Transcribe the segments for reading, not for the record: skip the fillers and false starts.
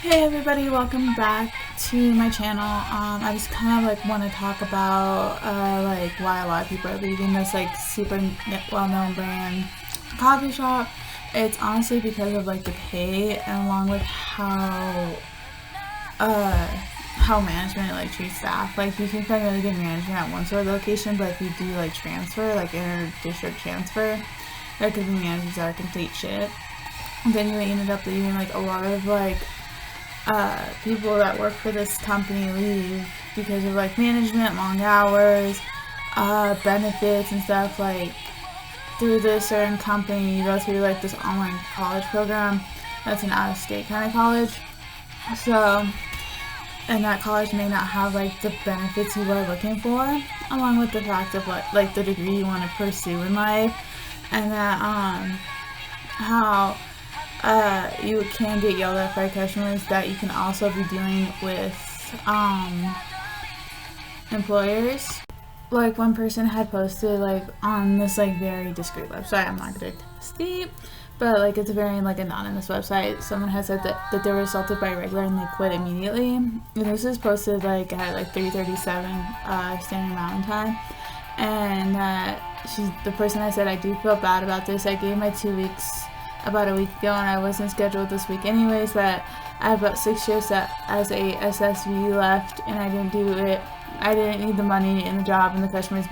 Hey everybody, welcome back to my channel. I just kind of want to talk about why a lot of people are leaving this super well-known brand coffee shop. It's honestly because of the pay and along with how management treats staff. You can find really good management at one sort of location, but if you do transfer, inter-district transfer, there could be managers that are complete shit. And then you ended up leaving a lot of people that work for this company leave because of management, long hours, benefits and stuff. Through this certain company, you go through this online college program that's an out-of-state kind of college. So, and that college may not have the benefits you are looking for, along with the fact of the degree you want to pursue in life, and that how you can get yelled at by customers, that you can also be dealing with employers. One person had posted on this very discreet website. I'm not gonna steep, but it's a very anonymous website. Someone has said that they were assaulted by a regular and they quit immediately. And this is posted at 3:37 Standard Mountain Time. And the person I said, I do feel bad about this. I gave my 2 weeks about a week ago and I wasn't scheduled this week anyways, but I have about 6 shifts as a SSV left and I didn't do it. I didn't need the money in the job, and the customers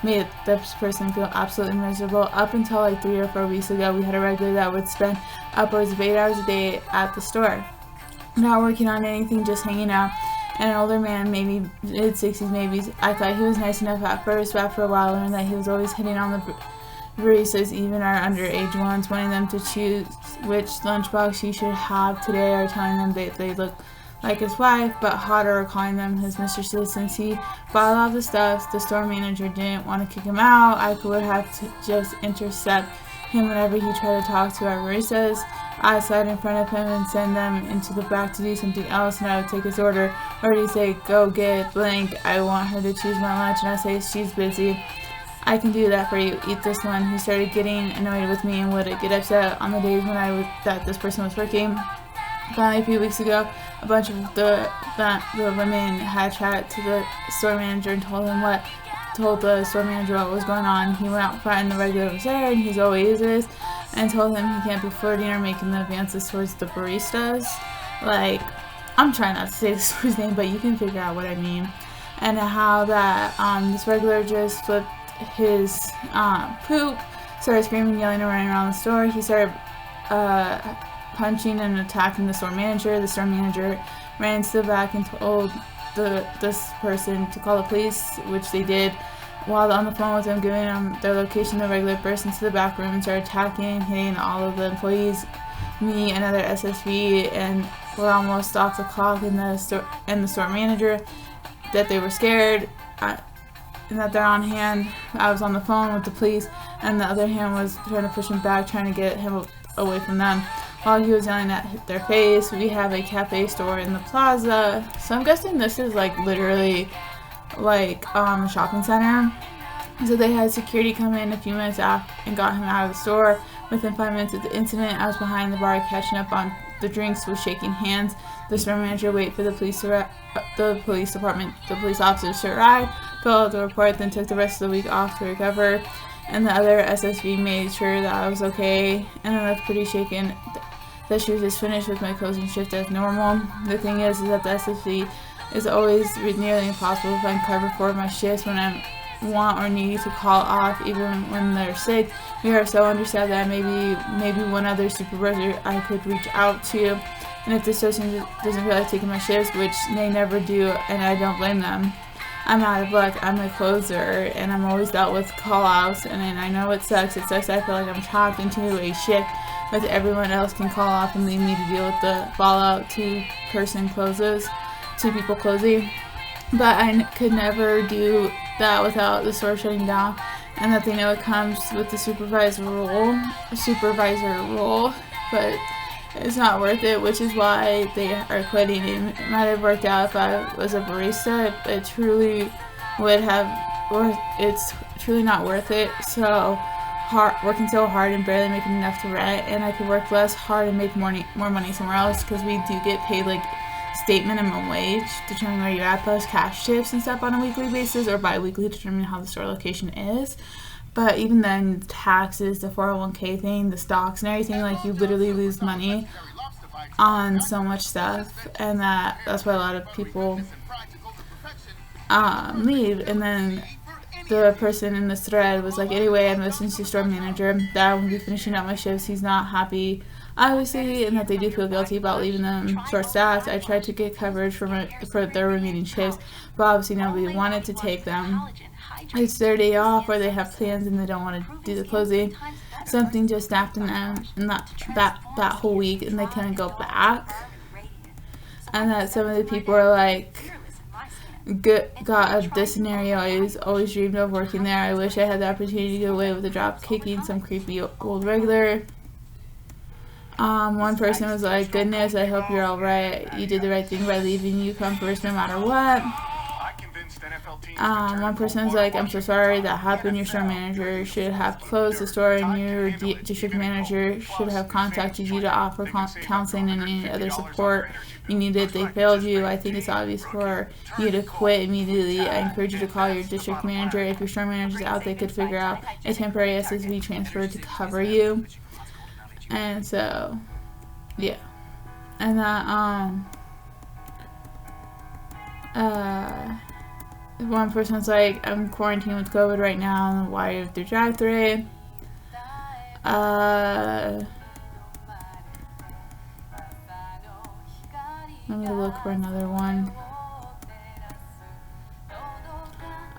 made this person feel absolutely miserable. Up until 3 or 4 weeks ago, we had a regular that would spend upwards of 8 hours a day at the store, not working on anything, just hanging out. And an older man, maybe mid-60s, maybe. I thought he was nice enough at first, but after a while I learned that he was always hitting on the baristas, even our underage ones, wanting them to choose which lunchbox he should have today, or telling them they look like his wife but hotter, or calling them his mistresses. Since he bought all the stuff, the store manager didn't want to kick him out. I would have to just intercept him whenever he tried to talk to our baristas. I slide in front of him and send them into the back to do something else, and I would take his order, or he'd say, "Go get blank, I want her to choose my lunch," and I say, "She's busy, I can do that for you, eat this one." He started getting annoyed with me and would get upset on the days when that this person was working. Finally, a few weeks ago, a bunch of the women had chatted to the store manager and told the store manager what was going on. He went out front and the regular was there, and he always is, and told him he can't be flirting or making the advances towards the baristas. I'm trying not to say the store's name, but you can figure out what I mean. And how that this regular just flipped his poop, started screaming, yelling, and running around the store. He started punching and attacking the store manager. The store manager ran into the back and told this person to call the police, which they did. While on the phone with them, giving them their location, the regular burst into the back room and started attacking, hitting all of the employees, me, another SSV, and we're almost off the clock. And the store manager, that they were scared and that they're on hand. I was on the phone with the police, and the other hand was trying to push him back, trying to get him away from them. While he was yelling at their face, we have a cafe store in the plaza. So I'm guessing this is literally a shopping center. So they had security come in a few minutes after and got him out of the store. Within 5 minutes of the incident, I was behind the bar catching up on the drinks with shaking hands. The store manager waited for the police officers to arrive, filled out the report, then took the rest of the week off to recover. And the other SSV made sure that I was okay, and I left pretty shaken that she was just finished with my closing shift as normal. The thing is that the SSV is always nearly impossible to find cover for my shifts when I want or need to call off, even when they're sick. We are so understaffed that maybe one other supervisor I could reach out to. And if this person doesn't feel like taking my shifts, which they never do, and I don't blame them, I'm out of luck. I'm a closer, and I'm always dealt with call-outs, and I know it sucks. It sucks. I feel like I'm trapped into a shift, but everyone else can call off and leave me to deal with the fallout. Two people closing. But I could never do that without the store shutting down, and that they know it comes with the supervisor role, but it's not worth it, which is why they are quitting. It might have worked out if I was a barista, but it's truly not worth it. So working so hard and barely making enough to rent, and I could work less hard and make more money somewhere else, because we do get paid like state minimum wage, determine where you're at, plus cash shifts and stuff on a weekly basis, or bi-weekly, determine how the store location is. But even then, the taxes, the 401k thing, the stocks and everything, like you literally lose money on so much stuff, and that's why a lot of people leave. And then the person in this thread was like, anyway, I'm listening to store manager that I won't be finishing out my shifts. He's not happy, obviously, and that they do feel guilty about leaving them short-staffed. I tried to get coverage for their remaining shifts, but obviously nobody wanted to take them. It's their day off, or they have plans and they don't want to do the closing. Something just snapped in them in that whole week, and they couldn't go back. And that some of the people are like, got this scenario. I always dreamed of working there. I wish I had the opportunity to get away with a job kicking some creepy old regular. One person was like, goodness, I hope you're alright. You did the right thing by leaving. You come first no matter what. One person was like, I'm so sorry that happened. Your store manager should have closed the store, and your district manager should have contacted you to offer counseling and any other support you needed. They failed you. I think it's obvious for you to quit immediately. I encourage you to call your district manager. If your store manager is out, they could figure out a temporary SSV transfer to cover you. And so, yeah. And that, one person's like, I'm quarantined with COVID right now, why is there drive-thru? Let me look for another one.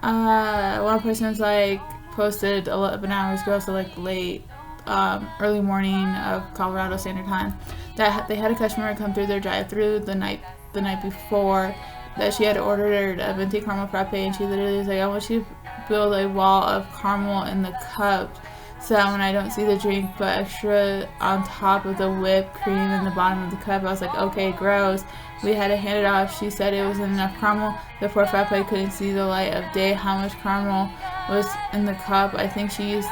One person's like, posted 11 hours ago, so like late, early morning of Colorado Standard Time, that they had a customer come through their drive-thru the night before, that she had ordered a venti caramel frappe, and she literally was like, I want you to build a wall of caramel in the cup so that when I don't see the drink, put extra on top of the whipped cream in the bottom of the cup. I was like, okay, gross. We had to hand it off. She said it wasn't enough caramel. The poor frappe couldn't see the light of day. How much caramel was in the cup? I think we used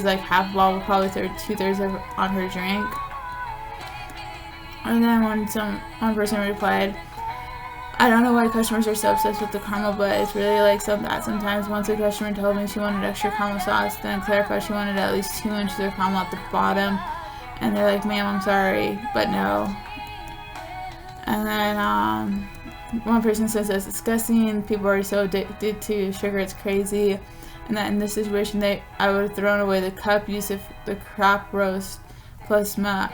like half a bottle, probably 2/3 on her drink. And then one person replied, I don't know why customers are so obsessed with the caramel, but it's really like that sometimes. Once a customer told me she wanted extra caramel sauce, then clarified she wanted at least 2 inches of caramel at the bottom. And they're like, ma'am, I'm sorry, but no. And then one person says that's disgusting. People are so addicted to sugar, it's crazy. And that in this situation, I would have thrown away the cup, used the crop roast plus milk,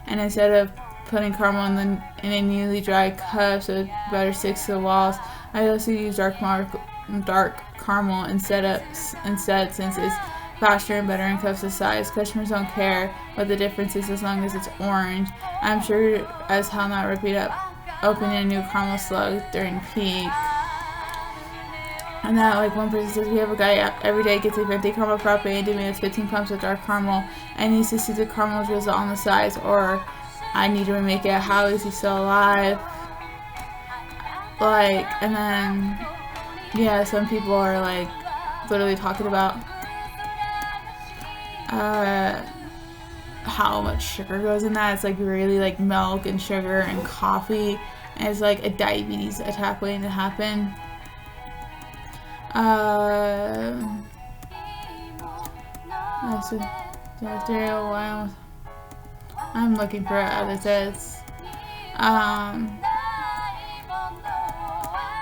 and instead of putting caramel in a newly dry cup so it better sticks to the walls, I also use dark caramel instead, since it's faster and better in cups of size. Customers don't care what the difference is as long as it's orange. I'm sure as hell not repeat opening a new caramel slug during peak. And that, like, one person says, we have a guy every day gets a venti caramel frappe and demands 15 pumps of dark caramel and needs to see the caramel drizzle on the sides, or I need to remake it. How is he still alive? Like, and then, yeah, some people are, like, literally talking about how much sugar goes in that. It's, like, really, like, milk and sugar and coffee, and it's, like, a diabetes attack waiting to happen. I'm looking for other sets.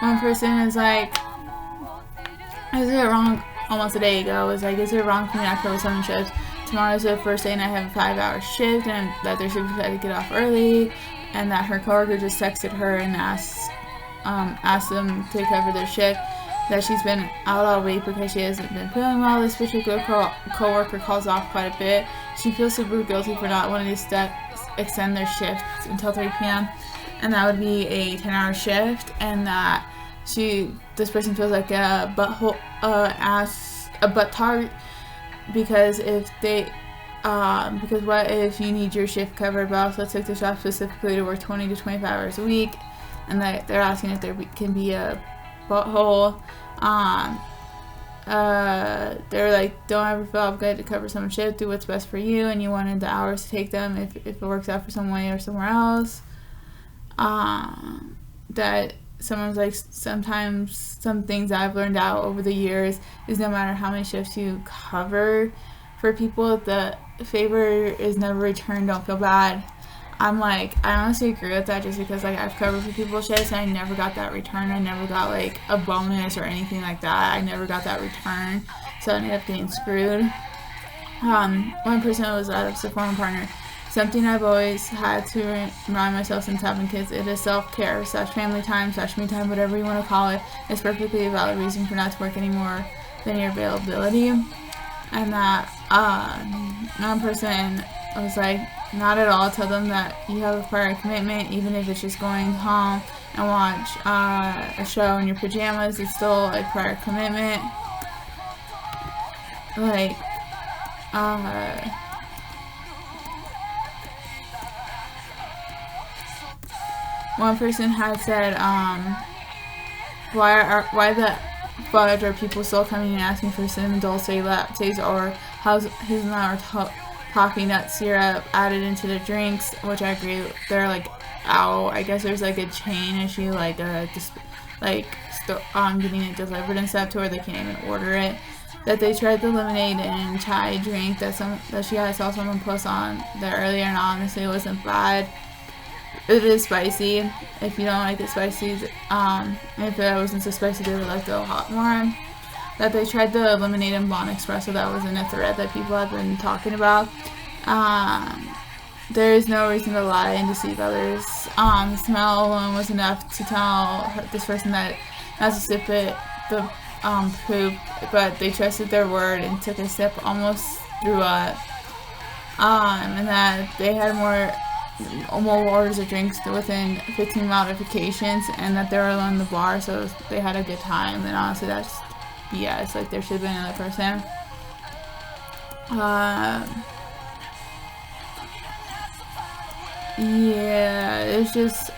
One person is like, is it wrong? Almost a day ago, was like, is it wrong for me not to go 7 shifts? Tomorrow's the first day and I have a 5-hour shift, and that they're supposed to get off early, and that her coworker just texted her and asked them to cover their shift. That she's been out all week because she hasn't been feeling well. This particular coworker calls off quite a bit. She feels super guilty for not wanting to extend their shifts until 3 p.m. and that would be a 10-hour shift. And that this person feels like a butthole, a butt tart, because because what if you need your shift covered, but also took the job specifically to work 20 to 25 hours a week, and that they're asking if there can be a butthole. they're like, don't ever feel obligated to cover someone's shift. Do what's best for you, and you wanted the hours to take them if it works out for some way or somewhere else. That someone's like, sometimes some things I've learned out over the years is no matter how many shifts you cover for people, the favor is never returned. Don't feel bad. I'm like, I honestly agree with that, just because like I've covered for people's shifts and I never got that return. I never got like a bonus or anything like that. I never got that return, so I ended up getting screwed. One person was out of a former partner. Something I've always had to remind myself since having kids, it is self-care / family time / me time, whatever you want to call it. It's perfectly a valid reason for not to work any more than your availability. And that one person was like, not at all. Tell them that you have a prior commitment, even if it's just going home and watch a show in your pajamas. It's still a prior commitment. Like, one person had said, why the fudge are people still coming and asking for cinnamon dulce lattes or hazelnut or coffee nut syrup added into their drinks, which I agree. They're like, ow. I guess there's like a chain issue, like getting it delivered and stuff to where they can't even order it. That they tried the lemonade and chai drink that she saw someone post on there earlier, and honestly it wasn't bad. It is spicy. If you don't like it spicy, if it wasn't so spicy, they would like to go hot more. That they tried the lemonade and blonde espresso that was in a thread that people have been talking about. There is no reason to lie and deceive others. The smell alone was enough to tell this person that not to sip the poop, but they trusted their word and took a sip, almost threw up. And that they had more orders of drinks within 15 modifications, and that they were alone in the bar, so they had a good time. And honestly, that's BS. Like, there should have been another person. Yeah, it's just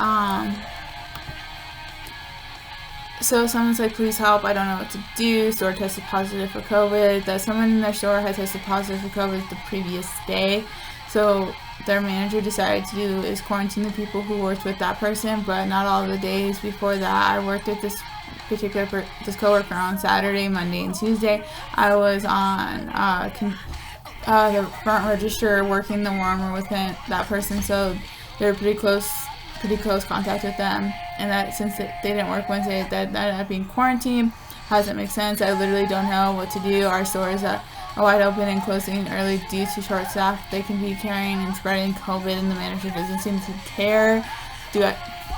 so someone's like, please help, I don't know what to do. Store tested positive for COVID. That someone in their store had tested positive for COVID the previous day, so their manager decided to do is quarantine the people who worked with that person, but not all of the days before that. I worked with this coworker on Saturday, Monday, and Tuesday. I was on the front register working the warmer with that person, so they were pretty close contact with them. And that since they didn't work Wednesday, that ended up being quarantined. How does that make sense? I literally don't know what to do. Our stores are wide open and closing early due to short staff. They can be carrying and spreading COVID, and the manager doesn't seem to care.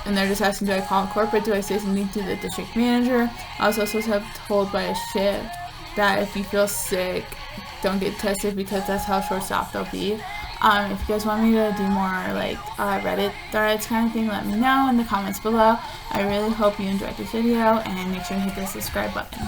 And they're just asking, do I call corporate? Do I say something to the district manager? I was also told by a shift that if you feel sick, don't get tested, because that's how short staffed they'll be. If you guys want me to do more like Reddit threads kind of thing, let me know in the comments below. I really hope you enjoyed this video, and make sure to hit the subscribe button.